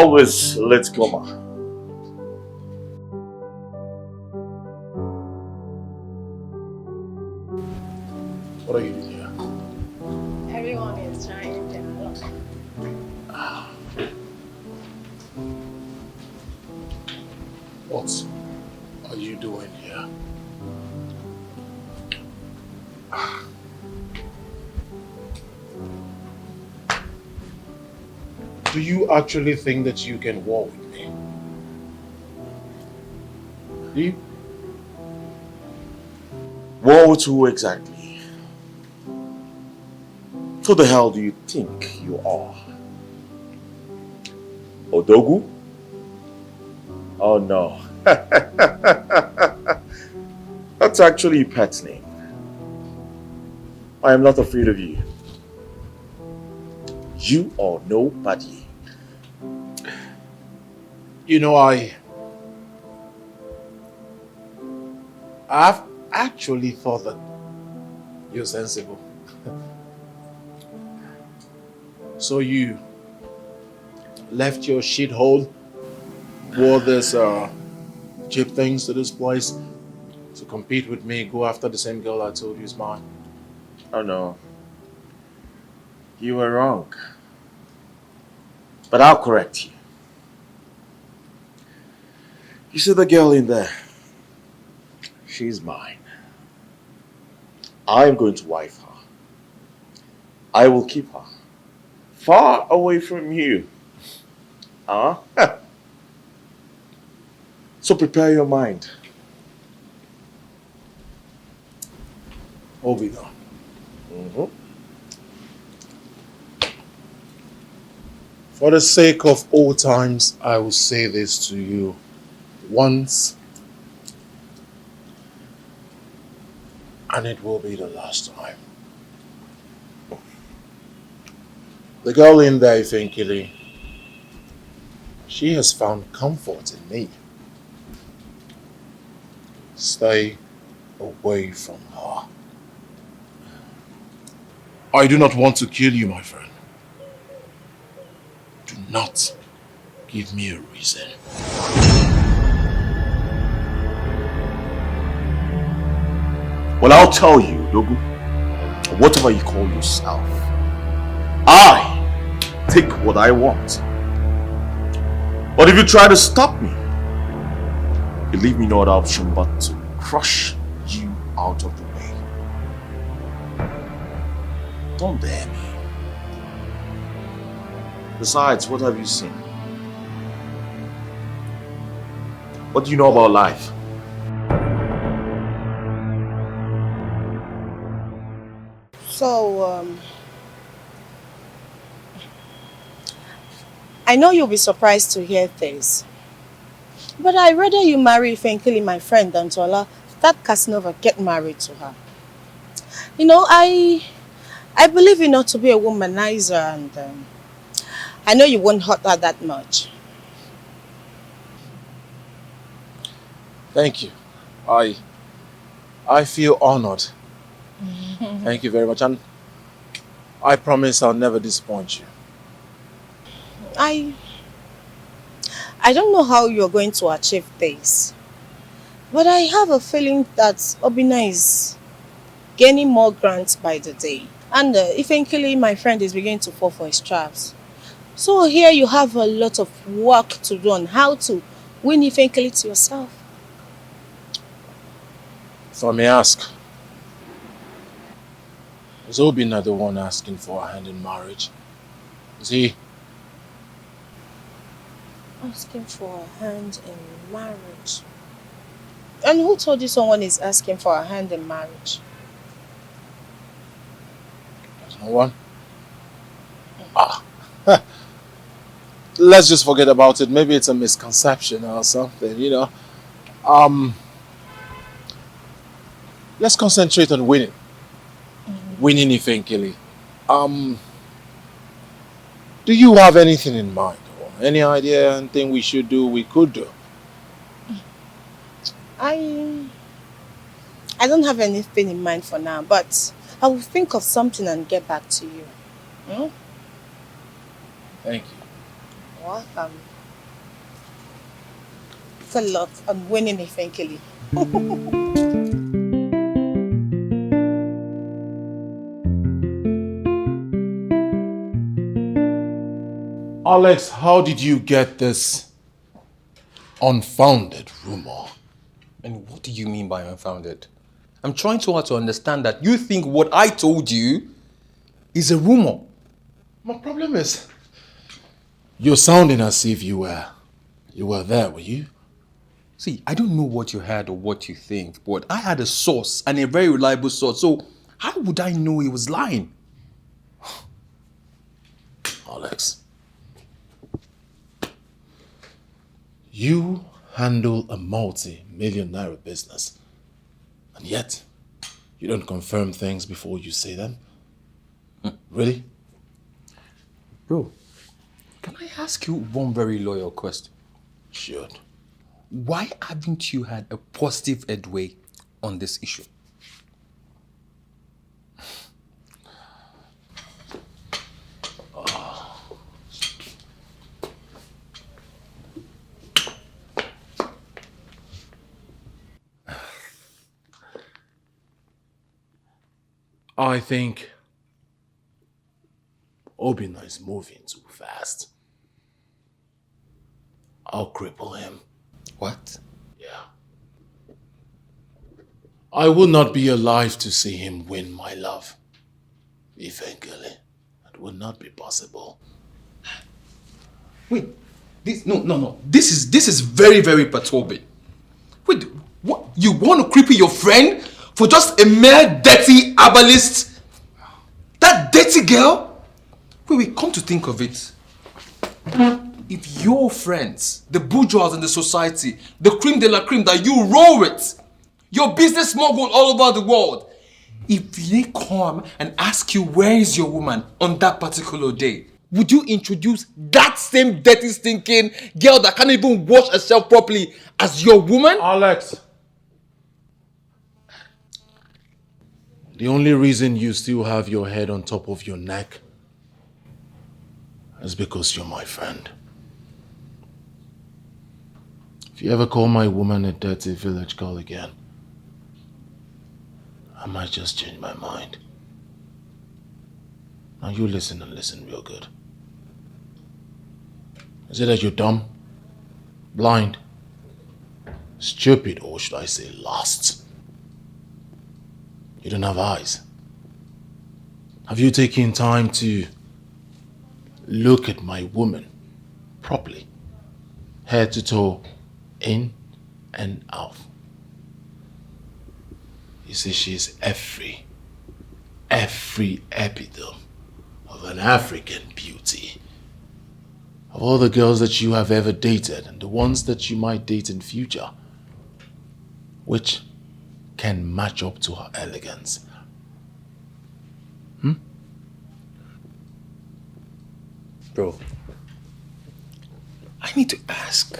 always, let's go, ma. What are you doing here? Everyone is trying to look. What are you doing here? Do you actually think that you can war with me? Do you? War with who exactly? Who the hell do you think you are? Odogu? Oh no. That's actually a pet name. I am not afraid of you. You are nobody. You know, I've actually thought that you're sensible. So you left your shithole, wore this cheap things to this place to compete with me, go after the same girl I told you is mine. Oh no. You were wrong. But I'll correct you. You see the girl in there? She's mine. I'm going to wife her. I will keep her far away from you. Huh? So prepare your mind. Obinna. For the sake of old times, I will say this to you once, and it will be the last time. The girl in there, Frankie, she has found comfort in me. Stay away from her. I do not want to kill you, my friend. Do not give me a reason. Well, I'll tell you, Dogu, or whatever you call yourself. I take what I want. But if you try to stop me, you leave me no other option but to crush you out of the way. Don't dare me. Besides, what have you seen? What do you know about life? So, I know you'll be surprised to hear this, but I'd rather you marry Frankie, my friend, than to allow that Casanova get married to her. You know, I believe you not to be a womanizer, and I know you won't hurt her that much. Thank you. I feel honored. Thank you very much, and I promise I'll never disappoint you. I don't know how you're going to achieve this, but I have a feeling that Obinna is gaining more grants by the day. And eventually my friend is beginning to fall for his traps. So here you have a lot of work to do on how to win eventually to yourself. If I may ask, is Obinna the one asking for a hand in marriage? Is he? Asking for a hand in marriage? And who told you someone is asking for a hand in marriage? There's no one? Ah. Let's just forget about it. Maybe it's a misconception or something, you know. Let's concentrate on winning. Winning eventually. Do you have anything in mind? Or any idea, anything we should do, we could do? I don't have anything in mind for now, but I will think of something and get back to you. Hmm? Thank you. Welcome. Thanks a lot. I'm winning eventually. Alex, how did you get this unfounded rumor? And what do you mean by unfounded? I'm trying to understand that you think what I told you is a rumor. My problem is, you're sounding as if you were there, were you? See, I don't know what you heard or what you think, but I had a source and a very reliable source, so how would I know he was lying? Alex, you handle a multi-million naira business, and yet you don't confirm things before you say them? Really? Bro, can I ask you one very loyal question? Sure. Why haven't you had a positive headway on this issue? I think Obinna is moving too fast. I'll cripple him. What? Yeah. I will not be alive to see him win my love. Eventually, that would not be possible. Wait, no. This is very, very perturbing. Wait, what? You want to cripple your friend for just a mere dirty herbalist? That dirty girl? Wait, come to think of it. If your friends, the bourgeois in the society, the creme de la creme that you roll with, your business mogul all over the world, if they come and ask you where is your woman on that particular day, would you introduce that same dirty stinking girl that can't even wash herself properly as your woman? Alex! The only reason you still have your head on top of your neck is because you're my friend. If you ever call my woman a dirty village girl again, I might just change my mind. Now you listen and listen real good. Is it that you're dumb, blind, stupid, or should I say lost? You don't have eyes. Have you taken time to look at my woman properly, head to toe, in and out? You see, she's every epitome of an African beauty. Of all the girls that you have ever dated and the ones that you might date in future, which can match up to her elegance? Bro, I need to ask.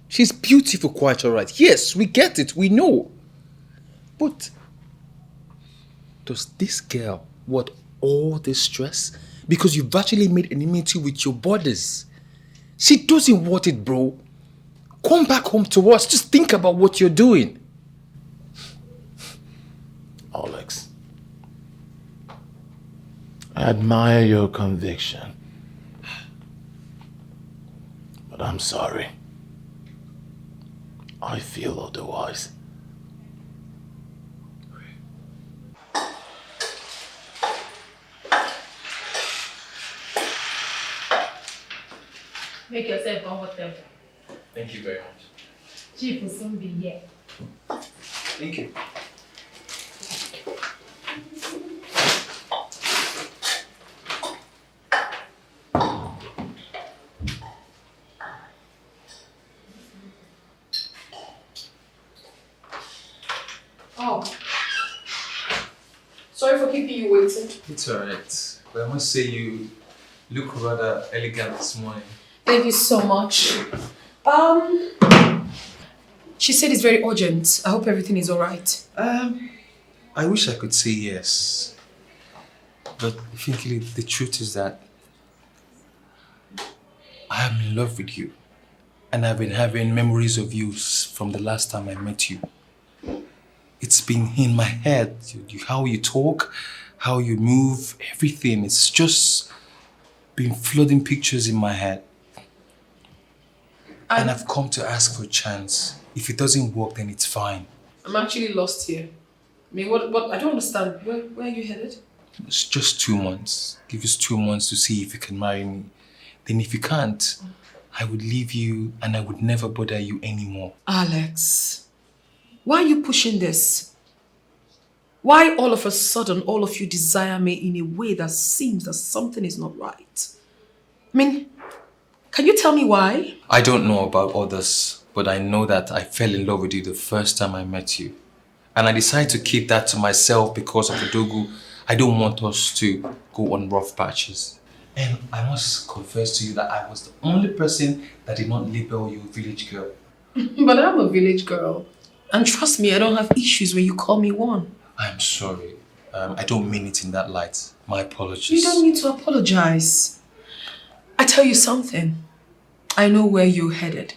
She's beautiful, quite alright. Yes, we get it, we know. But does this girl want all this stress? Because you've actually made enmity with your bodies. She doesn't want it, bro. Come back home to us. Just think about what you're doing. Alex, I admire your conviction. But I'm sorry. I feel otherwise. Make yourself comfortable. Thank you very much. Chief will soon be here. Thank you. Oh. Sorry for keeping you waiting. It's alright. But I must say you look rather elegant this morning. Thank you so much. She said it's very urgent. I hope everything is alright. I wish I could say yes. But frankly, the truth is that I am in love with you. And I've been having memories of you from the last time I met you. It's been in my head. How you talk, how you move, everything. It's just been flooding pictures in my head. And I've come to ask for a chance. If it doesn't work, then it's fine. I'm actually lost here. I mean, what? I don't understand. Where are you headed? It's just 2 months. Give us 2 months to see if you can marry me. Then if you can't, I would leave you and I would never bother you anymore. Alex, why are you pushing this? Why all of a sudden all of you desire me in a way that seems that something is not right? I mean, can you tell me why? I don't know about others, but I know that I fell in love with you the first time I met you. And I decided to keep that to myself because of Odogu. I don't want us to go on rough patches. And I must confess to you that I was the only person that did not label you village girl. But I'm a village girl. And trust me, I don't have issues when you call me one. I'm sorry. I don't mean it in that light. My apologies. You don't need to apologize. I tell you something. I know where you're headed.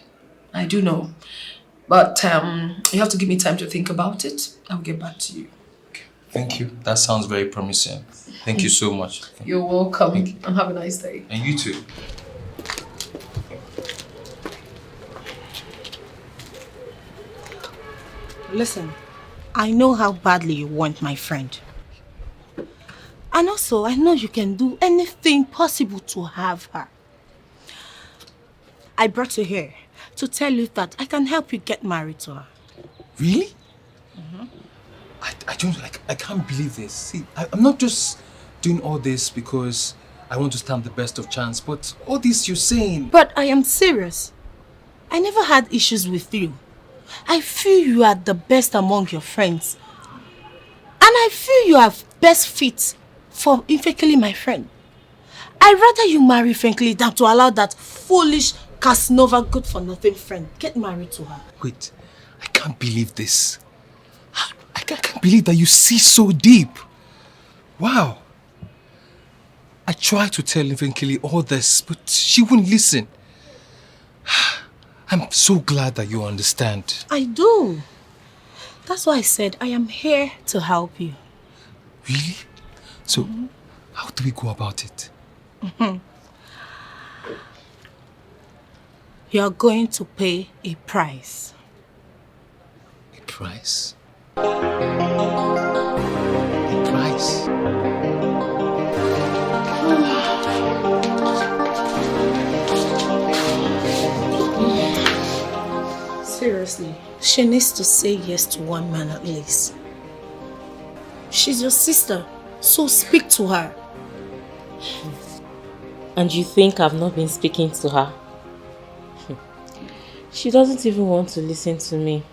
I do know. But you have to give me time to think about it. I'll get back to you. Okay. Thank you. That sounds very promising. Thank you so much. You're welcome. And have a nice day. And you too. Listen, I know how badly you want my friend. And also, I know you can do anything possible to have her. I brought you here to tell you that I can help you get married to her. Really? I can't believe this. See, I'm not just doing all this because I want to stand the best of chance, but all this you're saying... But I am serious. I never had issues with you. I feel you are the best among your friends. And I feel you are best fit for Ifekele, my friend. I'd rather you marry Ifekele than to allow that foolish Casanova good-for-nothing friend get married to her. Wait, I can't believe this. I can't believe that you see so deep. Wow. I tried to tell Ifekele all this, but she wouldn't listen. I'm so glad that you understand. I do. That's why I said I am here to help you. Really? So, how do we go about it? You're going to pay a price. A price? A price? Seriously, she needs to say yes to one man at least. She's your sister, so speak to her. And you think I've not been speaking to her? She doesn't even want to listen to me.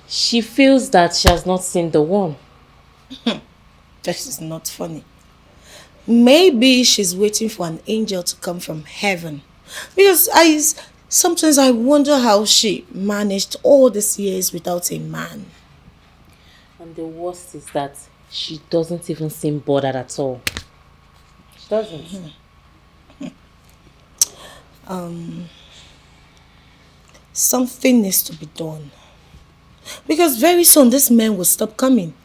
She feels that she has not seen the one. This is not funny. Maybe she's waiting for an angel to come from heaven. Because sometimes I wonder how she managed all these years without a man. And the worst is that she doesn't even seem bothered at all. She doesn't. Something needs to be done. Because very soon this man will stop coming.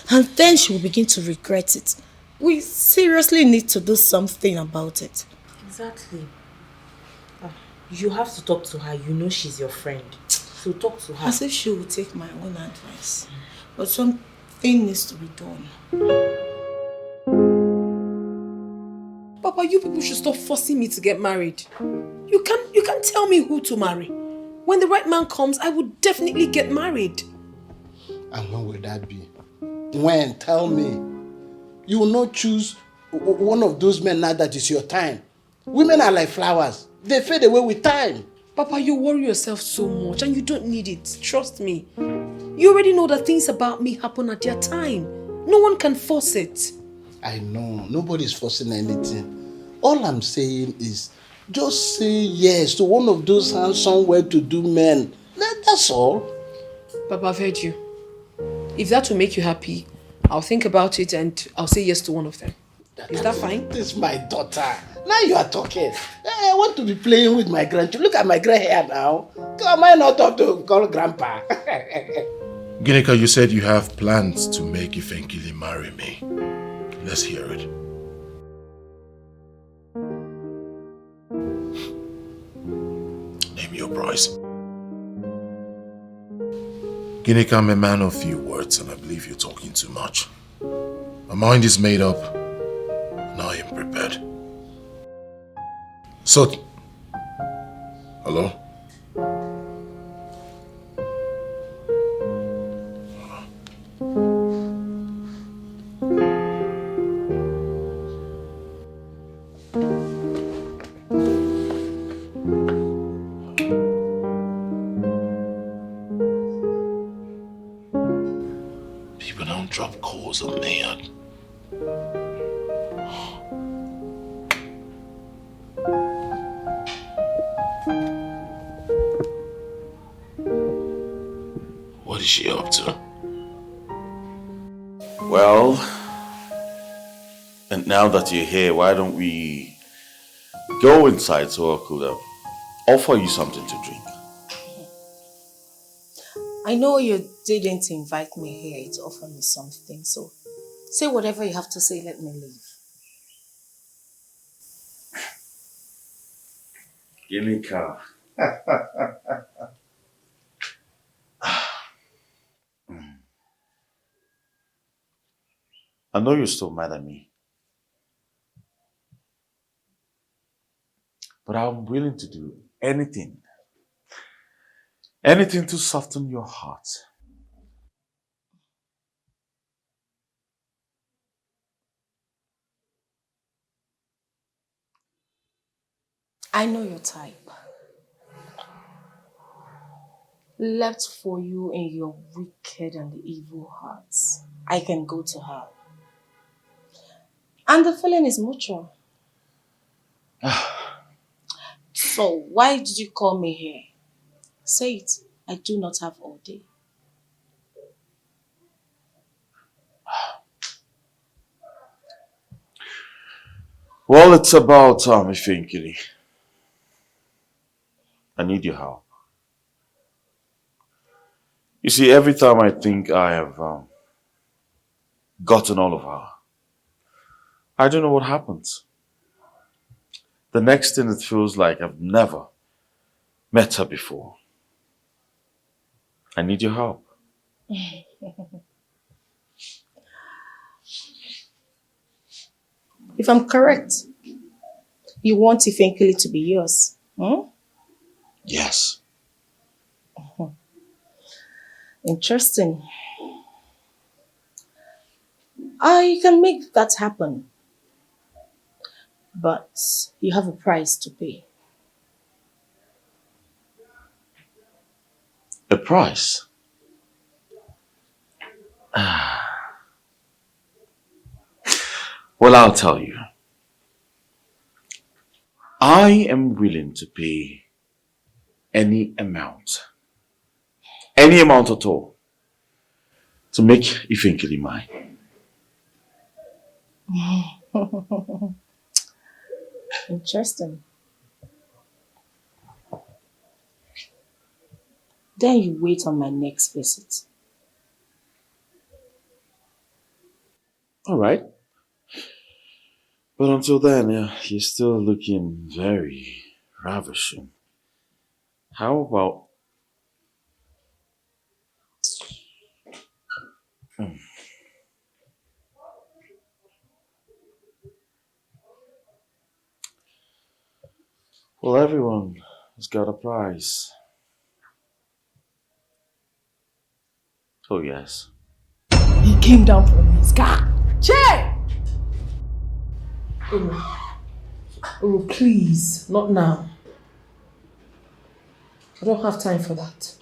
And then she will begin to regret it. We seriously need to do something about it. Exactly. You have to talk to her. You know she's your friend. So talk to her. As if she will take my own advice. But something needs to be done. Papa, you people should stop forcing me to get married. You can't tell me who to marry. When the right man comes, I would definitely get married. And when will that be? When? Tell me. You will not choose one of those men now that is your time. Women are like flowers. They fade away with time. Papa, you worry yourself so much and you don't need it. Trust me. You already know that things about me happen at their time. No one can force it. I know. Nobody's forcing anything. All I'm saying is just say yes to one of those handsome, well-to-do men. That's all. Papa, I've heard you. If that will make you happy, I'll think about it and I'll say yes to one of them. Is that fine? This is my daughter. Now you are talking. I want to be playing with my grandchildren. Look at my gray hair now. Am I not up to call grandpa? Ginika, you said you have plans to make Ifenkili marry me. Let's hear it. Name your price. Ginika, I'm a man of few words and I believe you're talking too much. My mind is made up and I am prepared. So, hello? People don't drop calls on me. What is she up to? Well, and now that you're here, why don't we go inside so I could offer you something to drink? I know you didn't invite me here to offer me something, so say whatever you have to say, let me leave. Give me car. I know you're still mad at me. But I'm willing to do anything. Anything to soften your heart. I know your type. Left for you in your wicked and evil hearts. I can go to her. And the feeling is mutual. So why did you call me here? Say it. I do not have all day. Well, it's about Ifenkili. I need your help. You see, every time I think I have gotten all of her, I don't know what happens. The next thing, it feels like I've never met her before. I need your help. If I'm correct, you want Ifenkili to be yours. Yes. Interesting. I can make that happen. But you have a price to pay. A price? Well, I'll tell you. I am willing to pay any amount at all, to make Ifenkili mine. Interesting. Then you wait on my next visit. All right. But until then, you're still looking very ravishing. How about... Well, everyone has got a price. Oh, yes. He came down from his car. Che! Oh, please, not now. I don't have time for that.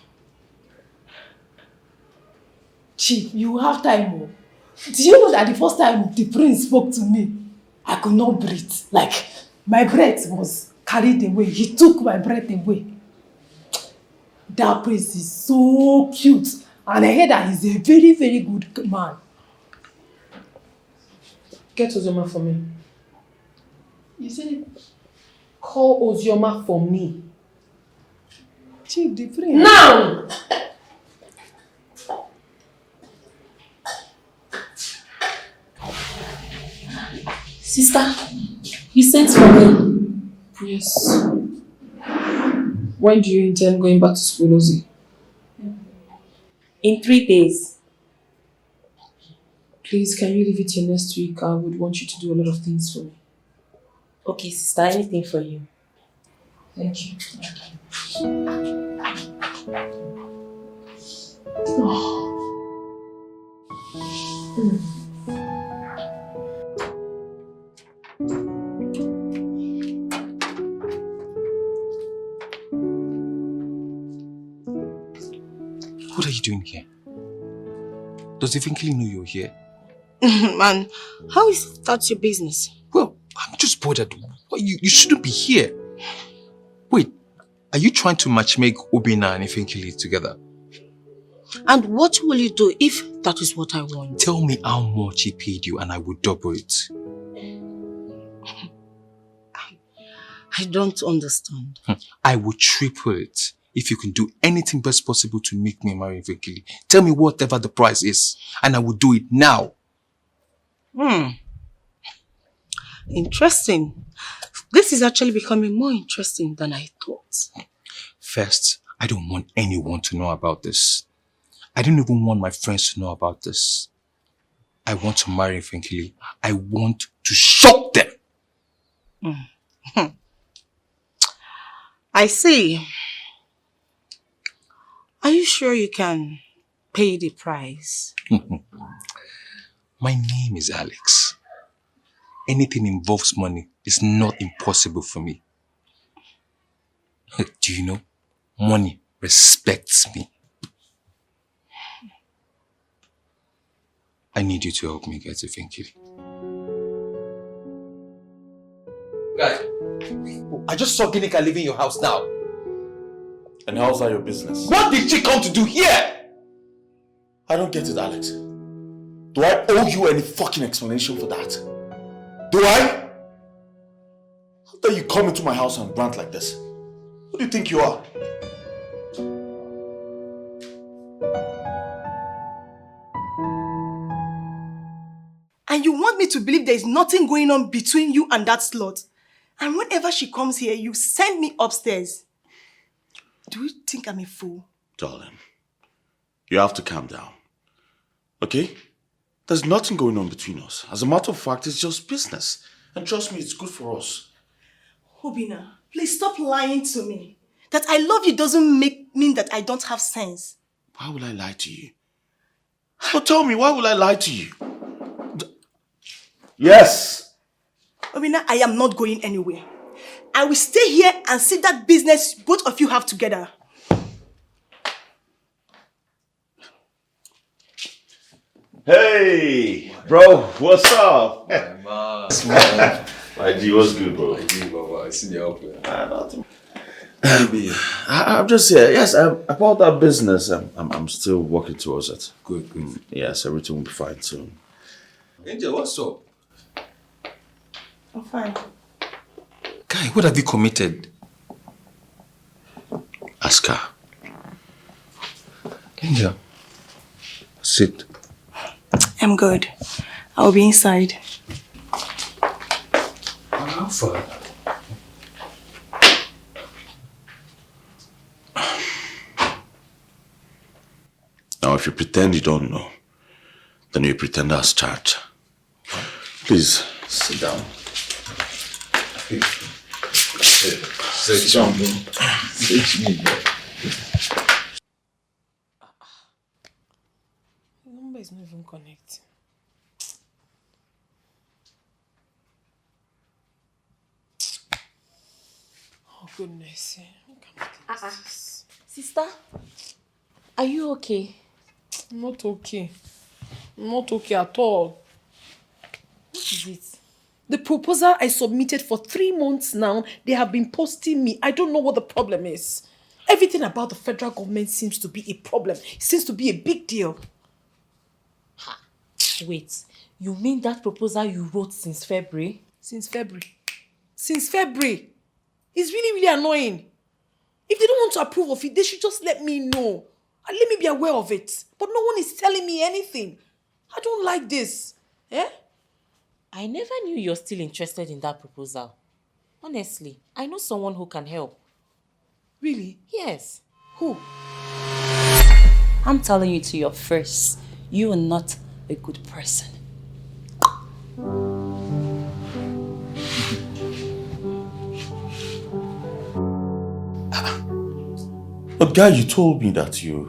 Chief, you have time. Oh. Do you know that the first time the prince spoke to me, I could not breathe. Like, my breath was carried away. He took my breath away. That prince is so cute. And I heard that he's a very, very good man. Get Ozoma for me. You said call Ozioma for me. Chief, the friend. Now! Sister, you sent for me. Yes. When do you intend going back to school, Ozzy? In 3 days. Please, can you leave it till next week? I would want you to do a lot of things for me. Okay, sister, anything for you. Thank you. Oh. What are you doing here? Does Evinkili know you're here? Man, how is that your business? Well, I'm just bothered. You shouldn't be here. Wait, are you trying to matchmake Obinna and Evinkili together? And what will you do if that is what I want? Tell me how much he paid you and I will double it. I don't understand. I will triple it if you can do anything best possible to make me marry Evinkili. Tell me whatever the price is and I will do it now. Interesting. This is actually becoming more interesting than I thought. First, I don't want anyone to know about this. I don't even want my friends to know about this. I want to marry Evinkili. I want to shock them. I see. Are you sure you can pay the price? My name is Alex. Anything involves money is not impossible for me. Do you know? Money respects me. I need you to help me get Evinkili. Guys, I just saw Ginika leaving your house now. And how's that your business? What did she come to do here? I don't get it, Alex. Do I owe you any fucking explanation for that? Do I? How dare you come into my house and rant like this? Who do you think you are? And you want me to believe there is nothing going on between you and that slut? And whenever she comes here, you send me upstairs. Do you think I'm a fool? Darling, you have to calm down. Okay? There's nothing going on between us. As a matter of fact, it's just business. And trust me, it's good for us. Obinna, please stop lying to me. That I love you doesn't mean that I don't have sense. Why will I lie to you? So tell me, why will I lie to you? Yes! Obinna, I am not going anywhere. I will stay here and see that business both of you have together. Hey, bro, what's up? My G, what's good, bro? I see you up there. Nothing. I'm just here. Yes, about that business, I'm still working towards it. Good. Yes, everything will be fine soon. Angel, what's up? I'm fine. Guy, what have you committed? Ask her. Angel, sit. I'm good. I'll be inside. How far? Now, if you pretend you don't know, then you pretend as charged. Please, sit down. Sit down. The number is not even connecting. Oh goodness. Sister, are you okay? I'm not okay. I'm not okay at all. What is it? The proposal I submitted for 3 months now, they have been posting me. I don't know what the problem is. Everything about the federal government seems to be a problem. It seems to be a big deal. Wait, you mean that proposal you wrote since February? Since February. since February. It's really, really annoying. If they don't want to approve of it, they should just let me know. And let me be aware of it. But no one is telling me anything. I don't like this. Eh? I never knew you're still interested in that proposal. Honestly, I know someone who can help. Really? Yes. Who? I'm telling you to your face, you are not a good person. But guy, you told me that you